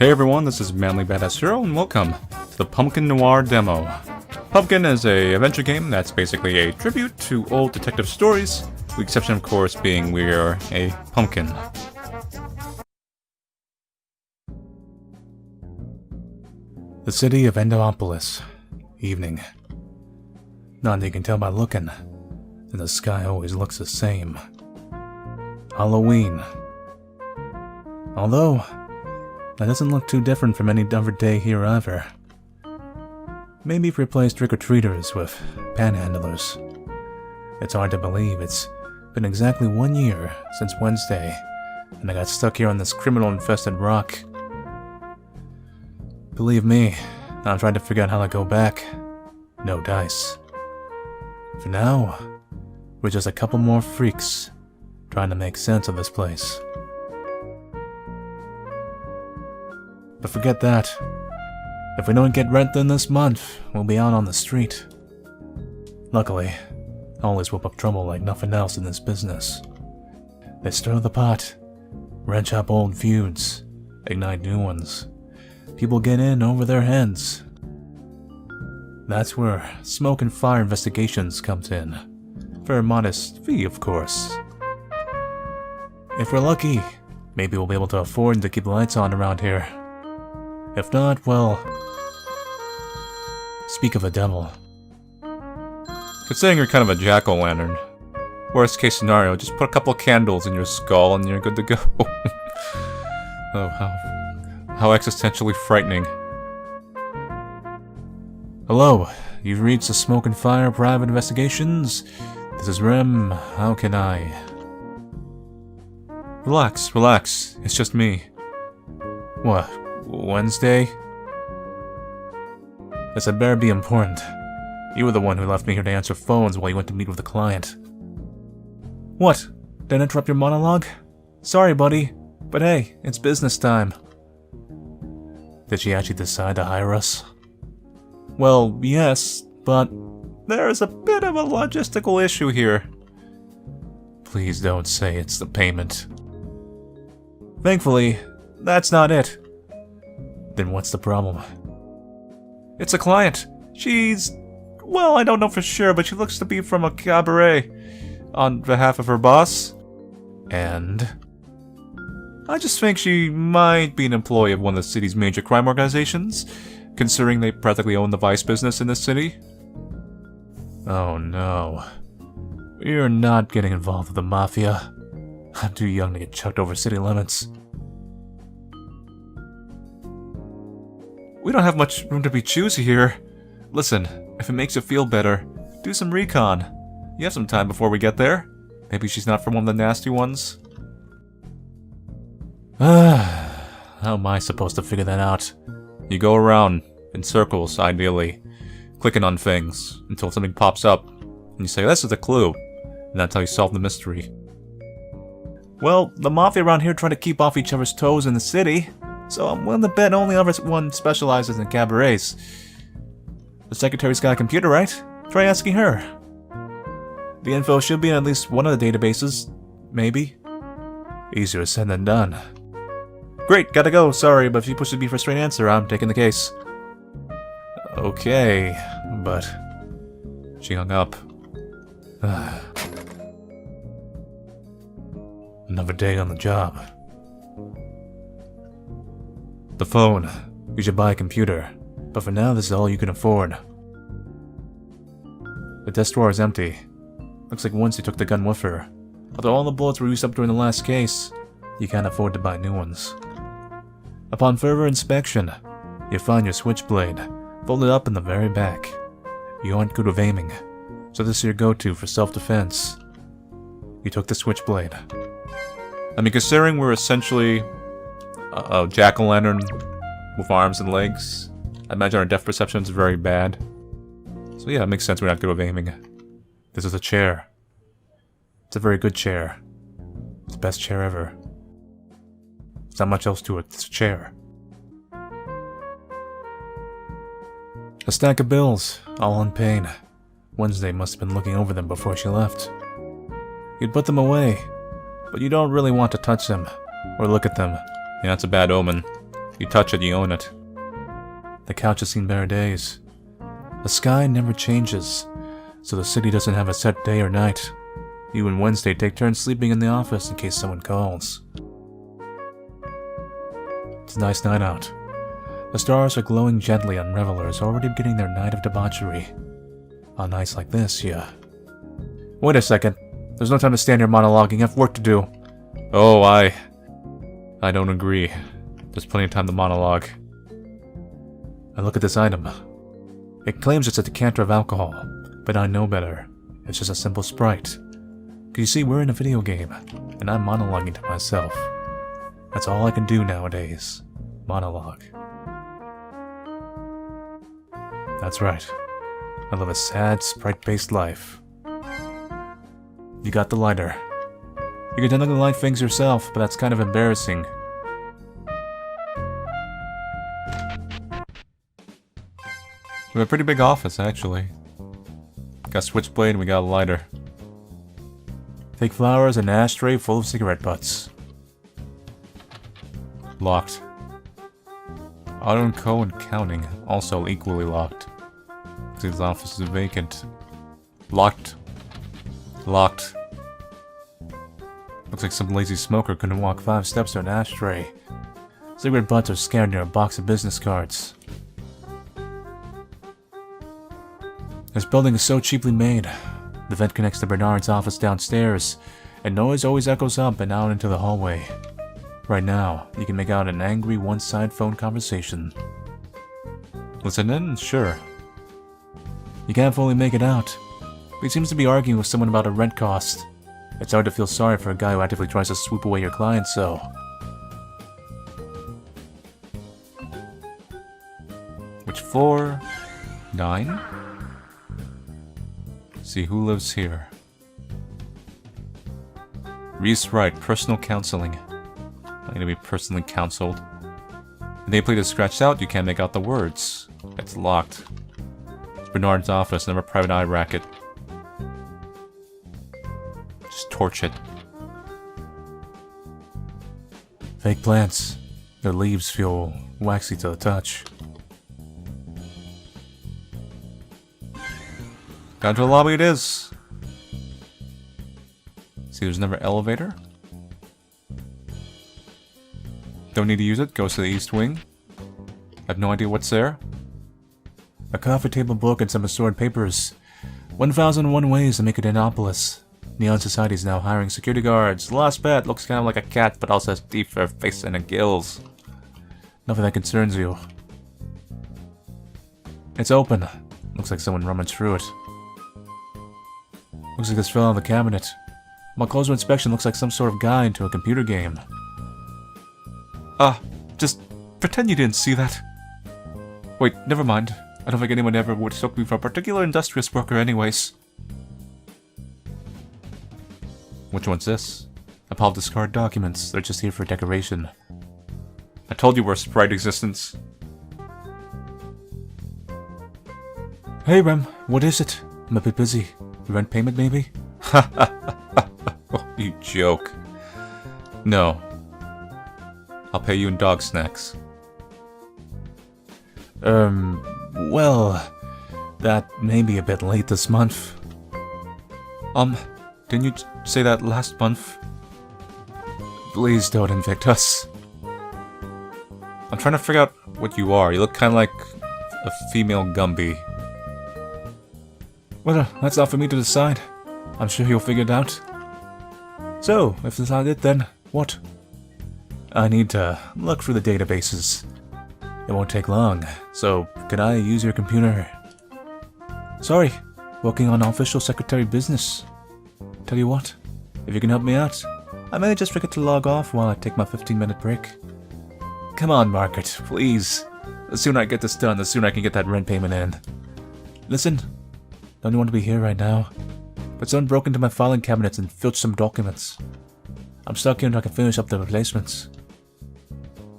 Hey everyone, this is Manly Badass Hero, and welcome to the Pumpkin Noir demo. Pumpkin is a adventure game that's basically a tribute to old detective stories, with the exception of course being we're a pumpkin. The city of Endopolis. Evening. Not that you can tell by looking, and the sky always looks the same. Halloween. Although, that doesn't look too different from any other day here either. Maybe if we replace trick-or-treaters with panhandlers. It's hard to believe it's been exactly 1 year since Wednesday, and I got stuck here on this criminal-infested rock. Believe me, I'm trying to figure out how to go back. No dice. For now, we're just a couple more freaks trying to make sense of this place. But forget that. If we don't get rent in this month, we'll be out on the street. Luckily, I always whip up trouble like nothing else in this business. They stir the pot, wrench up old feuds, ignite new ones. People get in over their heads. That's where smoke and fire investigations comes in. For a modest fee, of course. If we're lucky, maybe we'll be able to afford to keep the lights on around here. If not, well... Speak of the devil. Considering you're kind of a jack-o'-lantern, worst case scenario, just put a couple candles in your skull and you're good to go. Oh, how existentially frightening. Hello, you've reached the Smoke and Fire Private Investigations. This is Rem. How can I... Relax, relax. It's just me. What? Wednesday? This had better be important. You were the one who left me here to answer phones while you went to meet with a client. What? Did I interrupt your monologue? Sorry, buddy. But hey, it's business time. Did she actually decide to hire us? Well, yes, but there's a bit of a logistical issue here. Please don't say it's the payment. Thankfully, that's not it. Then what's the problem? It's a client. She's... well, I don't know for sure, but she looks to be from a cabaret on behalf of her boss. And... I just think she might be an employee of one of the city's major crime organizations, considering they practically own the vice business in this city. Oh no. You're not getting involved with the mafia. I'm too young to get chucked over city limits. We don't have much room to be choosy here. Listen, if it makes you feel better, do some recon. You have some time before we get there. Maybe she's not from one of the nasty ones. How am I supposed to figure that out? You go around, in circles, ideally, clicking on things, until something pops up, and you say, this is a clue, and that's how you solve the mystery. Well, the mafia around here try to keep off each other's toes in the city, so I'm willing to bet only other one specializes in cabarets. The secretary's got a computer, right? Try asking her. The info should be in at least one of the databases, maybe. Easier said than done. Great, gotta go, sorry, but if you push the B for a straight answer, I'm taking the case. Okay, but... She hung up. Another day on the job. The phone. You should buy a computer, but for now this is all you can afford. The desk drawer is empty. Looks like Wednesday took the gun with her. Although all the bullets were used up during the last case, you can't afford to buy new ones. Upon further inspection, you find your switchblade, folded up in the very back. You aren't good with aiming, so this is your go-to for self-defense. You took the switchblade. I mean, considering we're essentially a jack-o'-lantern with arms and legs, I imagine our depth perception is very bad. So yeah, it makes sense we're not good with aiming. This is a chair. It's a very good chair. It's the best chair ever. There's not much else to it. It's a chair. A stack of bills, all unpaid. Wednesday must have been looking over them before she left. You'd put them away, but you don't really want to touch them or look at them. Yeah, that's a bad omen. You touch it, you own it. The couch has seen better days. The sky never changes, so the city doesn't have a set day or night. You and Wednesday take turns sleeping in the office in case someone calls. It's a nice night out. The stars are glowing gently on revelers already beginning their night of debauchery. On nights like this, yeah. Wait a second. There's no time to stand here monologuing. I have work to do. Oh, I don't agree. There's plenty of time to monologue. I look at this item. It claims it's a decanter of alcohol, but I know better. It's just a simple Sprite. 'Cause you see, we're in a video game, and I'm monologuing to myself. That's all I can do nowadays. Monologue. That's right. I live a sad, Sprite-based life. You got the lighter. You can technically light things yourself, but that's kind of embarrassing. We have a pretty big office, actually. Got a switchblade and we got a lighter. Fake flowers and an ashtray full of cigarette butts. Locked. Auto & Co. and Counting, also equally locked. This office is vacant. Locked. Locked. Looks like some lazy smoker couldn't walk 5 steps to an ashtray. Cigarette butts are scattered near a box of business cards. This building is so cheaply made. The vent connects to Bernard's office downstairs, and noise always echoes up and out into the hallway. Right now, you can make out an angry one-side phone conversation. Listen in? Sure. You can't fully make it out. He seems to be arguing with someone about a rent cost. It's hard to feel sorry for a guy who actively tries to swoop away your clients, so... Which floor? 9? See who lives here. Reese Wright, personal counseling. I'm gonna be personally counseled. The nameplate is scratched out, you can't make out the words. It's locked. It's Bernard's office, never private eye racket. Just torch it. Fake plants. Their leaves feel waxy to the touch. Down to the lobby it is. See, there's never elevator. Don't need to use it, goes to the east wing. I have no idea what's there. A coffee table book and some assorted papers. 1001 ways to make a Dinopolis. Neon Society is now hiring security guards. The last pet looks kind of like a cat, but also has teeth for a face and a gills. Nothing that concerns you. It's open. Looks like someone rummaged through it. Looks like this fell out of the cabinet. My closer inspection looks like some sort of guide to a computer game. Just pretend you didn't see that. Wait, never mind. I don't think anyone ever would took me for a particular industrious worker anyways. Which one's this? A pile of discarded documents. They're just here for decoration. I told you we're a Sprite existence. Hey Rem, what is it? I'm a bit busy. Rent payment maybe? Oh, you joke. No. I'll pay you in dog snacks. Well, that may be a bit late this month. Didn't you say that last month? Please don't evict us. I'm trying to figure out what you are. You look kind of like a female Gumby. Well, that's not for me to decide. I'm sure you'll figure it out. So, if that's not it, then what? I need to look through the databases. It won't take long, so could I use your computer? Sorry, working on official secretary business. Tell you what, if you can help me out, I may just forget to log off while I take my 15-minute break. Come on, Margaret, please. The sooner I get this done, the sooner I can get that rent payment in. Listen, don't you want to be here right now? But someone broke into my filing cabinets and filched some documents. I'm stuck here until I can finish up the replacements.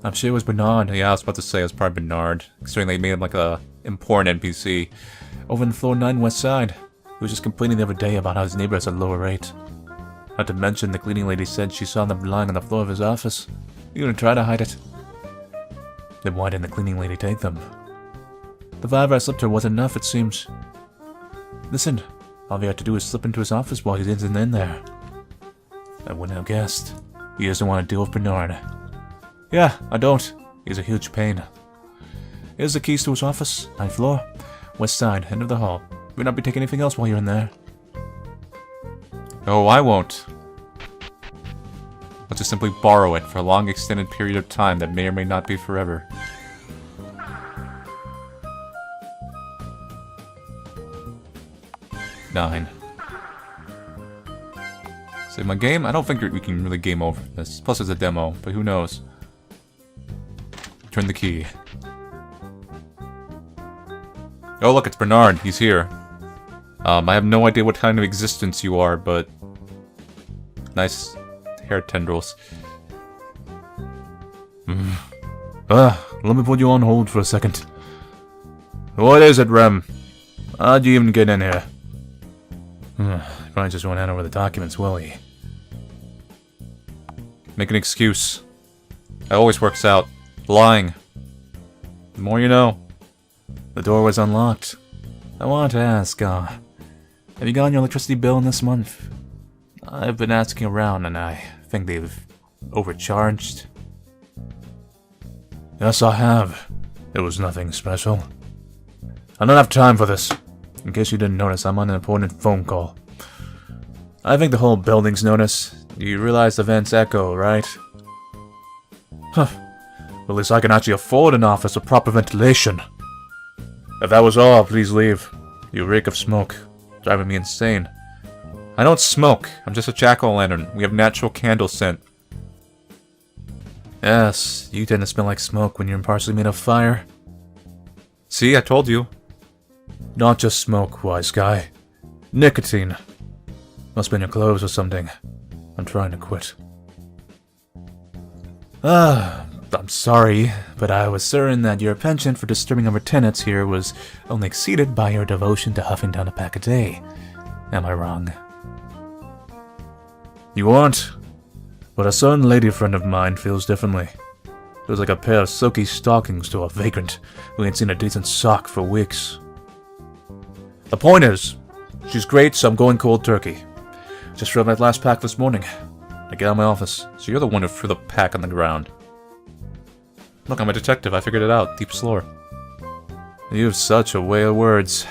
I'm sure it was Bernard. Yeah, I was about to say it was probably Bernard, considering they made him like a important NPC. Over in floor 9 west side. He was just complaining the other day about how his neighbor has a lower rate. Not to mention, the cleaning lady said she saw them lying on the floor of his office. He didn't try to hide it. Then why didn't the cleaning lady take them? The 5 I slipped her wasn't enough, it seems. Listen, all we have to do is slip into his office while he isn't in there. I wouldn't have guessed. He doesn't want to deal with Bernard. Yeah, I don't. He's a huge pain. Here's the keys to his office. 9th floor. West side, end of the hall. We'll not be taking anything else while you're in there. Oh, I won't. I'll just simply borrow it for a long extended period of time that may or may not be forever. Nine. Save my game? I don't think we can really game over this. Plus it's a demo, but who knows. Turn the key. Oh look, it's Bernard. He's here. I have no idea what kind of existence you are, but... Nice hair tendrils. Let me put you on hold for a second. What is it, Rem? How'd you even get in here? Probably just went hand over the documents, will he? Make an excuse. It always works out. Lying. The more you know. The door was unlocked. I want to ask, have you gotten your electricity bill in this month? I've been asking around and I think they've overcharged. Yes, I have. It was nothing special. I don't have time for this. In case you didn't notice, I'm on an important phone call. I think the whole building's noticed. You realize the vents echo, right? Huh. Well, at least I can actually afford an office with proper ventilation. If that was all, please leave. You reek of smoke. Driving me insane. I don't smoke. I'm just a jack-o'-lantern. We have natural candle scent. Yes, you tend to smell like smoke when you're partially made of fire. See, I told you. Not just smoke, wise guy. Nicotine. Must be in your clothes or something. I'm trying to quit. I'm sorry, but I was certain that your penchant for disturbing our tenants here was only exceeded by your devotion to huffing down a pack a day. Am I wrong? You aren't. But a certain lady friend of mine feels differently. Feels like a pair of silky stockings to a vagrant who ain't seen a decent sock for weeks. The point is, she's great, so I'm going cold turkey. Just read my last pack this morning. I get out of my office. So you're the one who threw the pack on the ground. Look, I'm a detective. I figured it out. Deep slore. You have such a way of words.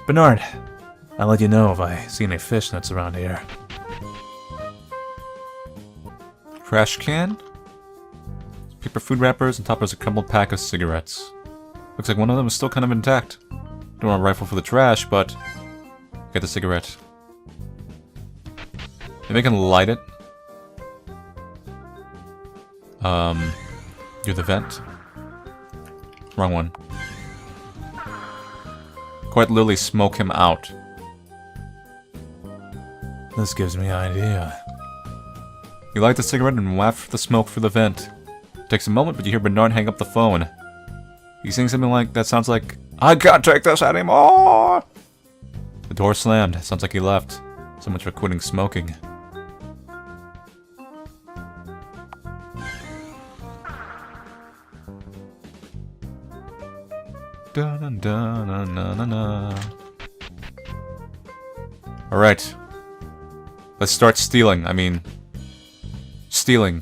Bernard, I'll let you know if I see any fishnets around here. Trash can? Paper food wrappers, and top there's a crumbled pack of cigarettes. Looks like one of them is still kind of intact. Don't want to rifle for the trash, but... Get the cigarette. Maybe I can light it. You're the vent. Wrong one. Quite literally smoke him out. This gives me an idea. You light the cigarette and waft the smoke through the vent. It takes a moment, but you hear Bernard hang up the phone. He's saying something like, that sounds like, I can't take this anymore! The door slammed. Sounds like he left. So much for quitting smoking. Alright. Let's start stealing. I mean... Stealing.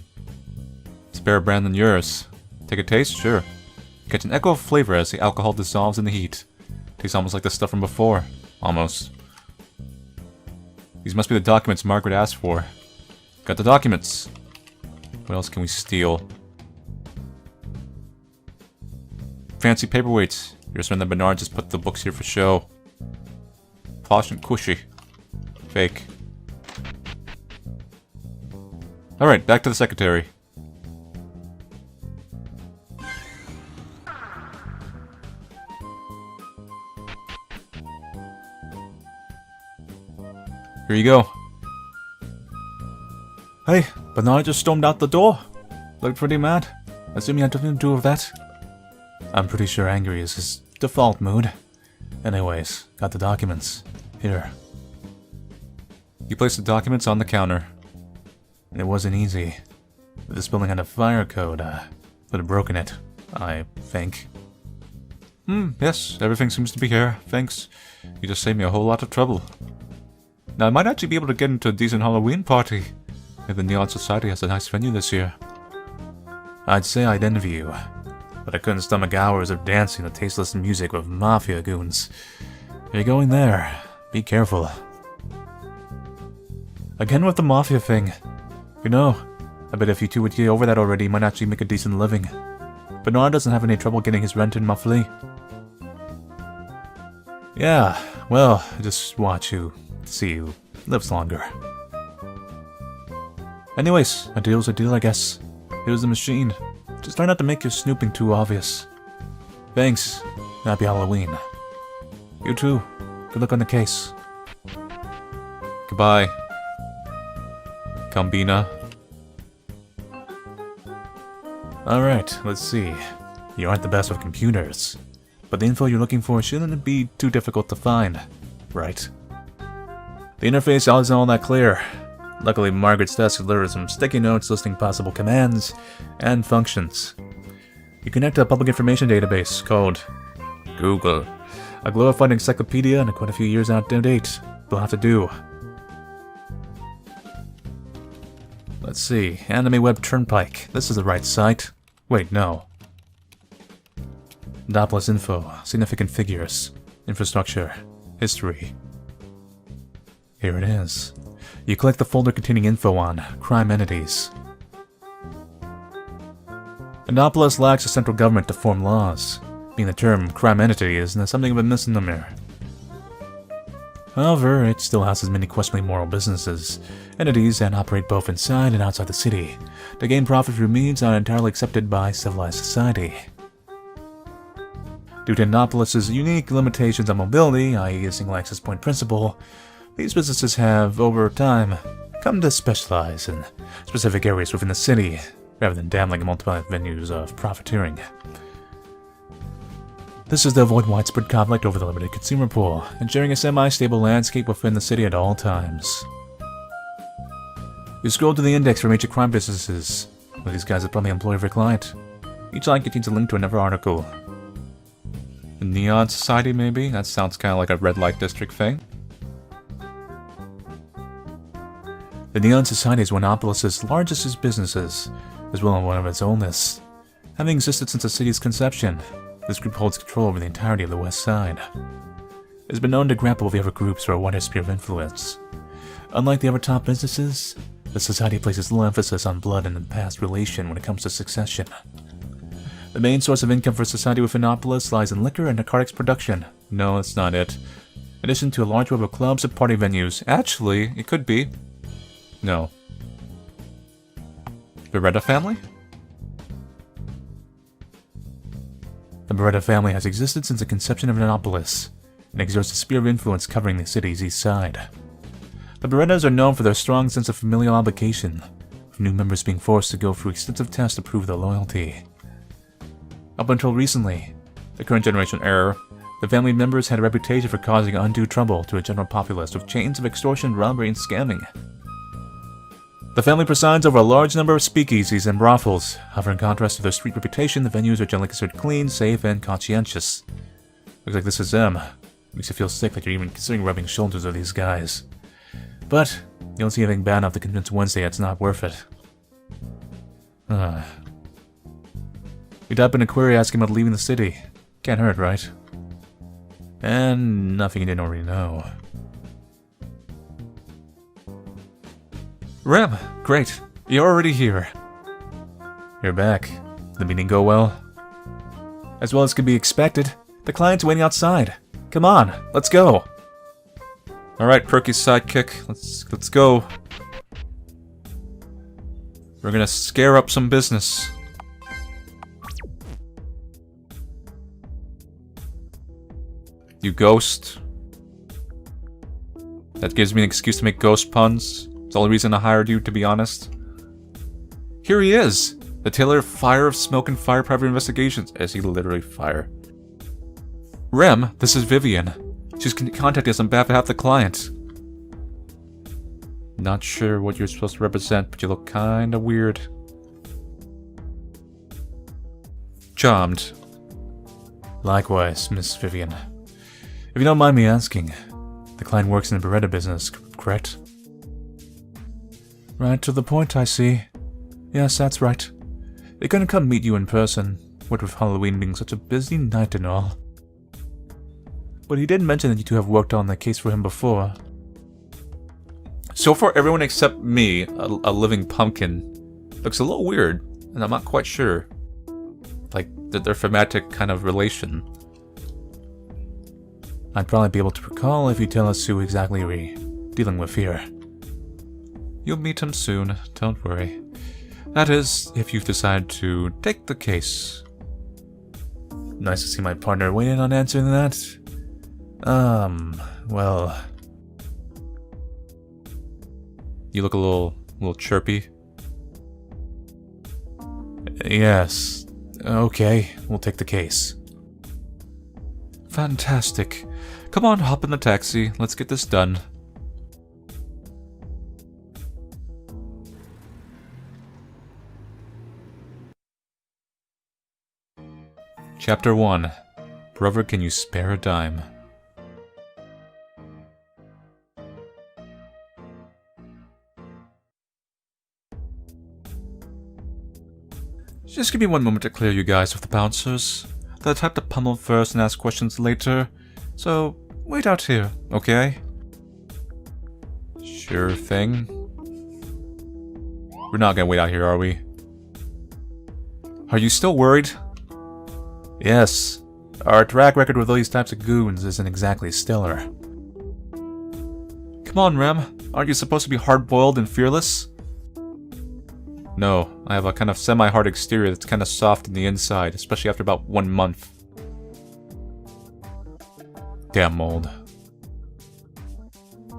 It's a better brand than yours. Take a taste? Sure. Catch an echo of flavor as the alcohol dissolves in the heat. Tastes almost like the stuff from before. Almost. These must be the documents Margaret asked for. Got the documents. What else can we steal? Fancy paperweights. You're certain that Bernard just put the books here for show. Posh and cushy. Fake. Alright, back to the secretary. Here you go. Hey, Bernard just stormed out the door. Looked pretty mad. Assuming I had nothing to do with that. I'm pretty sure angry is his default mood. Anyways, got the documents. Here. You placed the documents on the counter. It wasn't easy. This building had a fire code, would have broken it. I think. Yes, everything seems to be here. Thanks. You just saved me a whole lot of trouble. Now, I might actually be able to get into a decent Halloween party. If the Neon Society has a nice venue this year. I'd say I'd envy you, but I couldn't stomach hours of dancing to tasteless music with mafia goons. If you're going there, be careful. Again with the mafia thing. You know, I bet if you two would get over that already, you might actually make a decent living. But Noir doesn't have any trouble getting his rent in monthly. Yeah, well, I just want to see who lives longer. Anyways, a deal's a deal, I guess. Here's the machine. Just try not to make your snooping too obvious. Thanks. Happy Halloween. You too. Good luck on the case. Goodbye. Combina. Alright, let's see. You aren't the best with computers, but the info you're looking for shouldn't be too difficult to find, right? The interface isn't all that clear. Luckily, Margaret's desk delivered some sticky notes listing possible commands and functions. You connect to a public information database called Google, a glorified encyclopedia and quite a few years out of date. You'll have to do. Let's see, Anime Web Turnpike. This is the right site. Wait, no. Doppler's info, significant figures, infrastructure, history. Here it is. You click the folder containing info on crime entities. Annapolis lacks a central government to form laws, meaning the term crime entity is something of a misnomer. However, it still houses many questionably moral businesses, entities that operate both inside and outside the city, to gain profit through means not entirely accepted by civilized society. Due to Annapolis' unique limitations on mobility, i.e. a single access point principle, these businesses have, over time, come to specialize in specific areas within the city, rather than dabbling multiple venues of profiteering. This is to avoid widespread conflict over the limited consumer pool, ensuring a semi-stable landscape within the city at all times. You scroll to the index for major crime businesses. Well, these guys are probably employ every client. Each line contains a link to another article. The Neon Society, maybe? That sounds kind of like a red light district thing. The Neon Society is one of Annapolis' largest businesses, as well as one of its oldest. Having existed since the city's conception, this group holds control over the entirety of the west side. It has been known to grapple with the other groups for a wider sphere of influence. Unlike the other top businesses, the society places little emphasis on blood and past relation when it comes to succession. The main source of income for society within Annapolis lies in liquor and narcotics production. No, that's not it. In addition to a large web of clubs and party venues. Actually, it could be. No. Beretta family? The Beretta family has existed since the conception of Annapolis, and exerts a sphere of influence covering the city's east side. The Berettas are known for their strong sense of familial obligation, with new members being forced to go through extensive tests to prove their loyalty. Up until recently, the current generation era, the family members had a reputation for causing undue trouble to a general populace with chains of extortion, robbery, and scamming. The family presides over a large number of speakeasies and brothels. However, in contrast to their street reputation, the venues are generally considered clean, safe, and conscientious. Looks like this is them. Makes you feel sick that you're even considering rubbing shoulders with these guys. But you don't see anything bad enough to convince Wednesday it's not worth it. We type in a query asking about leaving the city. Can't hurt, right? And nothing you didn't already know. Rem, great. You're already here. You're back. Did the meeting go well? As well as could be expected. The client's waiting outside. Come on, let's go. Alright, Perky's sidekick. Let's go. We're gonna scare up some business. You ghost. That gives me an excuse to make ghost puns. It's the only reason I hired you, to be honest. Here he is! The Taylor Fire of Smoke and Fire Private Investigations. Is he literally fire? Rem, this is Vivian. She's contacted us on behalf of the client. Not sure what you're supposed to represent, but you look kinda weird. charmed. Likewise, Miss Vivian. If you don't mind me asking, the client works in the Beretta business, correct? Right to the point, I see. Yes, that's right. They couldn't come meet you in person, what with Halloween being such a busy night and all. But he did mention that you two have worked on the case for him before. So far, everyone except me, a living pumpkin, looks a little weird, and I'm not quite sure. Like, their thematic kind of relation. I'd probably be able to recall if you tell us who exactly we're dealing with here. You'll meet him soon, don't worry. That is, if you've decided to take the case. Nice to see my partner weigh in on answering that. Well... You look a little chirpy. Yes. Okay, we'll take the case. Fantastic. Come on, hop in the taxi. Let's get this done. Chapter 1. Brother, can you spare a dime? Just give me one moment to clear you guys with the bouncers. They're the type to pummel first and ask questions later. So, wait out here, okay? Sure thing. We're not gonna wait out here, are we? Are you still worried? Yes. Our track record with these types of goons isn't exactly stellar. Come on, Rem. Aren't you supposed to be hard-boiled and fearless? No, I have a kind of semi-hard exterior that's kind of soft on the inside, especially after about 1 month. Damn mold.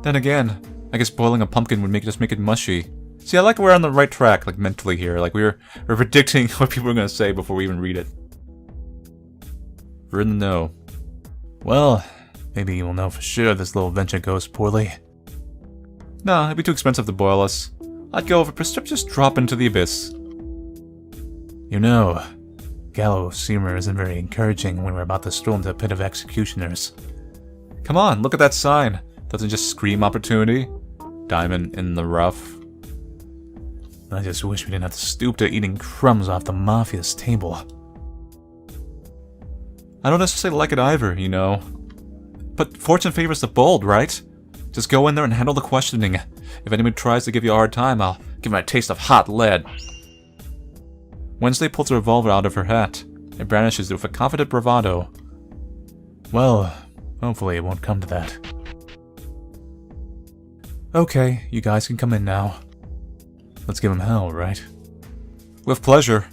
Then again, I guess boiling a pumpkin would just make it mushy. See, I like we're on the right track, like mentally here. Like we're predicting what people are gonna say before we even read it. We're in the know. Well, maybe you'll know for sure this little venture goes poorly. Nah, it'd be too expensive to boil us. I'd go with a precipitous drop into the abyss. You know, gallows humor isn't very encouraging when we're about to stroll into a pit of executioners. Come on, look at that sign. Doesn't just scream opportunity. Diamond in the rough. I just wish we didn't have to stoop to eating crumbs off the mafia's table. I don't necessarily like it either, you know. But fortune favors the bold, right? Just go in there and handle the questioning. If anybody tries to give you a hard time, I'll give them a taste of hot lead. Wednesday pulls a revolver out of her hat and brandishes it with a confident bravado. Well, hopefully it won't come to that. Okay, you guys can come in now. Let's give him hell, right? With pleasure.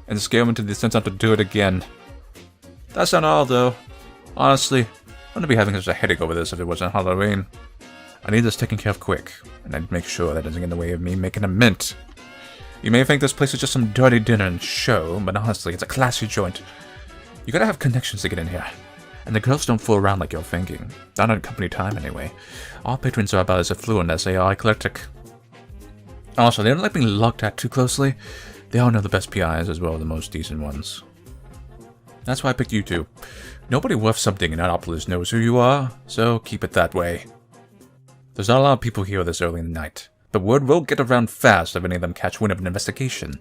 and scare them into the sense not to do it again. That's not all, though. Honestly, I wouldn't be having such a headache over this if it wasn't Halloween. I need this taken care of quick, and I'd make sure that doesn't get in the way of me making a mint. You may think this place is just some dirty dinner and show, but honestly, it's a classy joint. You gotta have connections to get in here. And the girls don't fool around like you're thinking. Not on company time, anyway. All patrons are about as affluent as they are eclectic. Also, they don't like being looked at too closely. They all know the best PIs as well as the most decent ones. That's why I picked you two. Nobody worth something in Annapolis knows who you are, so keep it that way. There's not a lot of people here this early in the night. The word will get around fast if any of them catch wind of an investigation.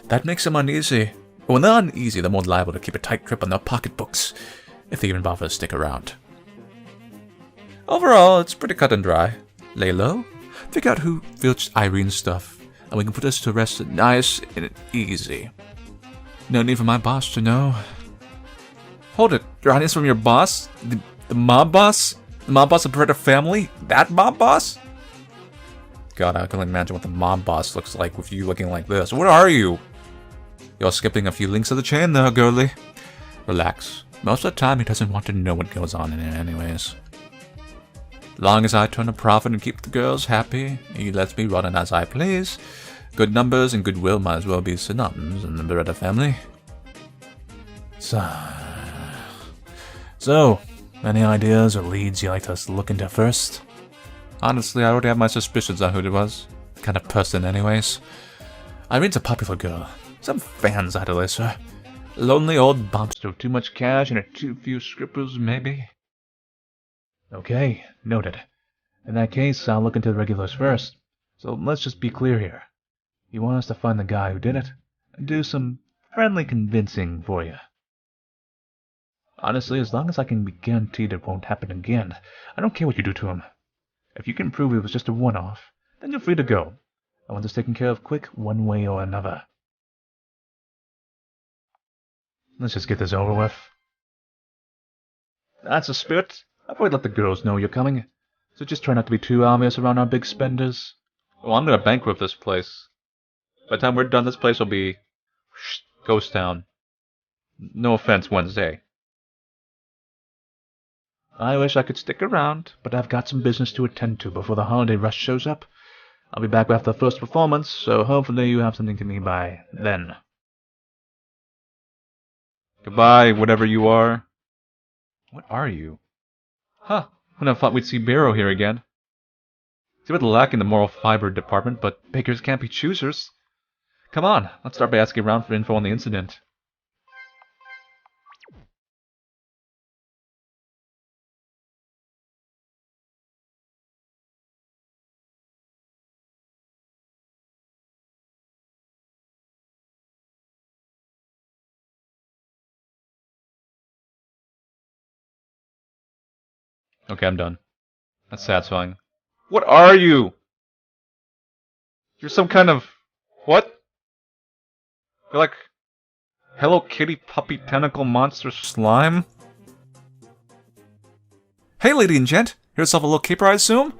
That makes them uneasy. But when they're uneasy, they're more liable to keep a tight grip on their pocketbooks, if they even bother to stick around. Overall, it's pretty cut and dry. Lay low, figure out who filched Irene's stuff, and we can put this to rest nice and easy. No need for my boss to know. Hold it, you're hiding this from your boss? The mob boss? The mob boss of Beretta family? That mob boss? God, I can only imagine what the mob boss looks like with you looking like this. What are you? You're skipping a few links of the chain there, girlie. Relax. Most of the time, he doesn't want to know what goes on in it anyways. Long as I turn a profit and keep the girls happy, he lets me run it as I please. Good numbers and goodwill might as well be synonyms in the Beretta family. So, any ideas or leads you'd like us to look into first? Honestly, I already have my suspicions on who it was. Kind of person anyways. Irene's a popular girl. Some fans idolize her. Lonely old bobster with too much cash and too few scruples, maybe? Okay, noted. In that case, I'll look into the regulars first. So let's just be clear here. You want us to find the guy who did it, and do some friendly convincing for you. Honestly, as long as I can be guaranteed it won't happen again, I don't care what you do to him. If you can prove it was just a one-off, then you're free to go. I want this taken care of quick, one way or another. Let's just get this over with. That's the spirit. I've already let the girls know you're coming, so just try not to be too obvious around our big spenders. Oh, I'm gonna bankrupt this place. By the time we're done, this place will be ghost town. No offense, Wednesday. I wish I could stick around, but I've got some business to attend to before the holiday rush shows up. I'll be back after the first performance, so hopefully you have something to me by then. Goodbye, whatever you are. What are you? Huh, wouldn't have thought we'd see Barrow here again. He's a bit lacking the moral fiber department, but bakers can't be choosers. Come on, let's start by asking around for info on the incident. Okay, I'm done. That's satisfying. What are you? You're some kind of... what? You're like... Hello Kitty puppy tentacle monster slime? Hey lady and gent, here's yourself a little caper I assume?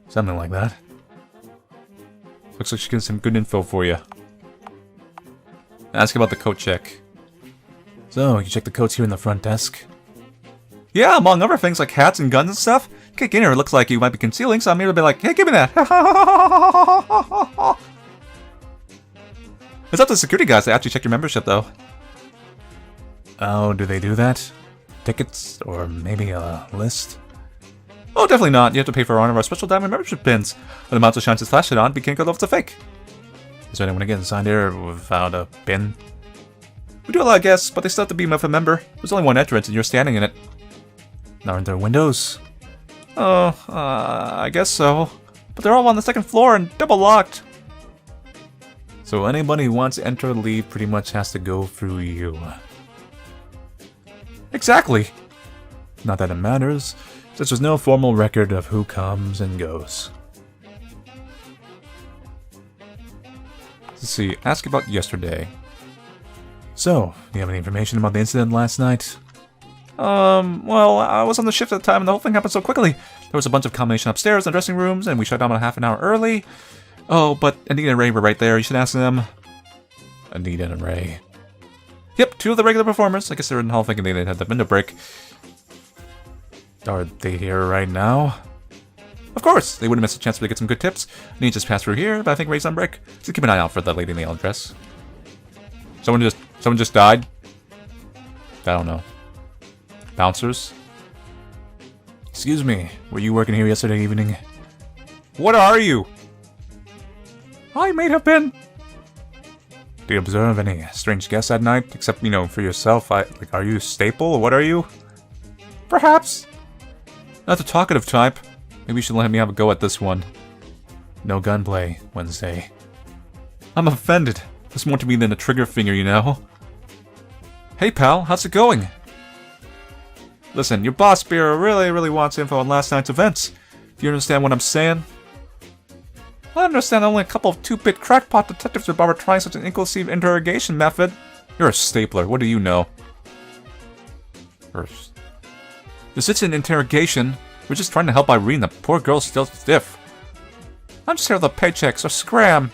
Something like that. Looks like she gets some good info for you. Ask about the coat check. So, you check the coats here in the front desk? Yeah, among other things like hats and guns and stuff. Kick in here, it looks like you might be concealing, so I'm here to be like, hey, give me that. It's up to the security guys to actually check your membership, though. Oh, do they do that? Tickets? Or maybe a list? Oh, definitely not. You have to pay for one of our special diamond membership pins. When the monster shines its flashlight on, we can't go if it's a fake. Is there anyone getting signed here without a pin? We do a lot of guests, but they still have to be a member. There's only one entrance and you're standing in it. Aren't there windows? Oh, I guess so. But they're all on the second floor and double locked. So anybody who wants to enter or leave pretty much has to go through you. Exactly. Not that it matters, since there's no formal record of who comes and goes. Let's see, ask about yesterday. So, do you have any information about the incident last night? Well, I was on the shift at the time and the whole thing happened so quickly. There was a bunch of combination upstairs in the dressing rooms and we shut down about half an hour early. Oh, but Andy and Ray were right there, you should ask them. Anita and Ray. Yep, 2 of the regular performers. I guess they're in the hall thinking they'd had the window break. Are they here right now? Of course, they wouldn't miss a chance to get some good tips. Need just pass through here, but I think Ray's on break. So keep an eye out for that lady in the yellow dress. Someone just died? I don't know. Bouncers? Excuse me, were you working here yesterday evening? What are you? I may have been. Do you observe any strange guests at night? Except, you know, for yourself, like, are you a staple, or what are you? Perhaps. Not the talkative type. Maybe you should let me have a go at this one. No gunplay, Wednesday. I'm offended. There's more to me than a trigger finger, you know? Hey pal, how's it going? Listen, your boss Bureau really wants info on last night's events. Do you understand what I'm saying? I understand only a couple of 2-bit crackpot detectives are trying such an inclusive interrogation method. You're a stapler, what do you know? First. This isn't an interrogation. We're just trying to help Irene. The poor girl's still stiff. I'm just here for the paychecks, or scram.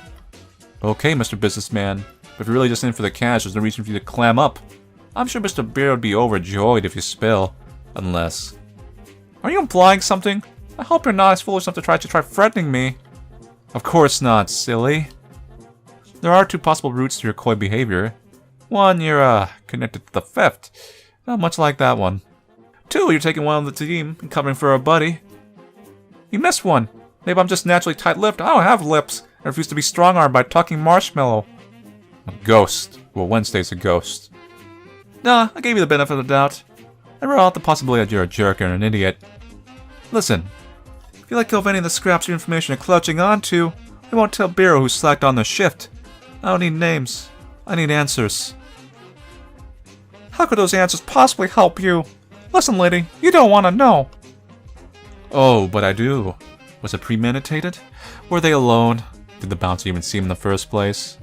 Okay, Mr. Businessman. But if you're really just in for the cash, there's no reason for you to clam up. I'm sure Mr. Beard would be overjoyed if you spill. Unless... Are you implying something? I hope you're not as foolish enough to try threatening me. Of course not, silly. There are 2 possible routes to your coy behavior. 1, you're, connected to the theft. Not much like that one. 2, you're taking one on the team and covering for a buddy. You missed one. Maybe I'm just naturally tight-lipped. I don't have lips. I refuse to be strong-armed by talking marshmallow. A ghost. Well, Wednesday's a ghost. Nah, I gave you the benefit of the doubt. I wrote out the possibility that you're a jerk and an idiot. Listen, if you let go of any of the scraps of information you're clutching onto, I won't tell Bureau who slacked on the shift. I don't need names. I need answers. How could those answers possibly help you? Listen, lady, you don't want to know. Oh, but I do. Was it premeditated? Were they alone? Did the bouncer even see him in the first place?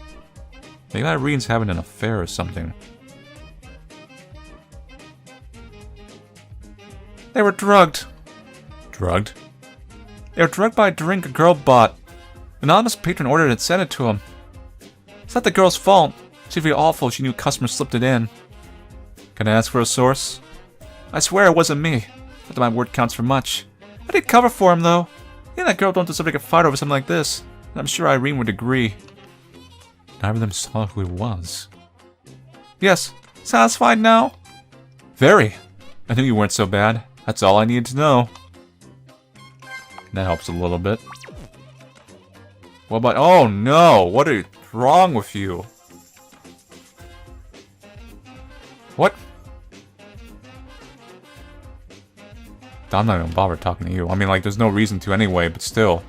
Maybe Irene's having an affair or something. They were drugged. Drugged? They were drugged by a drink a girl bought. An anonymous patron ordered and sent it to him. It's not the girl's fault. She'd be awful if she knew customers slipped it in. Can I ask for a source? I swear it wasn't me. Not that my word counts for much. I did cover for him, though. He and that girl don't deserve to get fired over something like this. And I'm sure Irene would agree. Neither of them saw who it was. Yes. Satisfied now? Very. I knew you weren't so bad. That's all I needed to know. That helps a little bit. What about... Oh no! What is wrong with you? What? I'm not gonna bother talking to you. I mean, like, there's no reason to anyway, but still.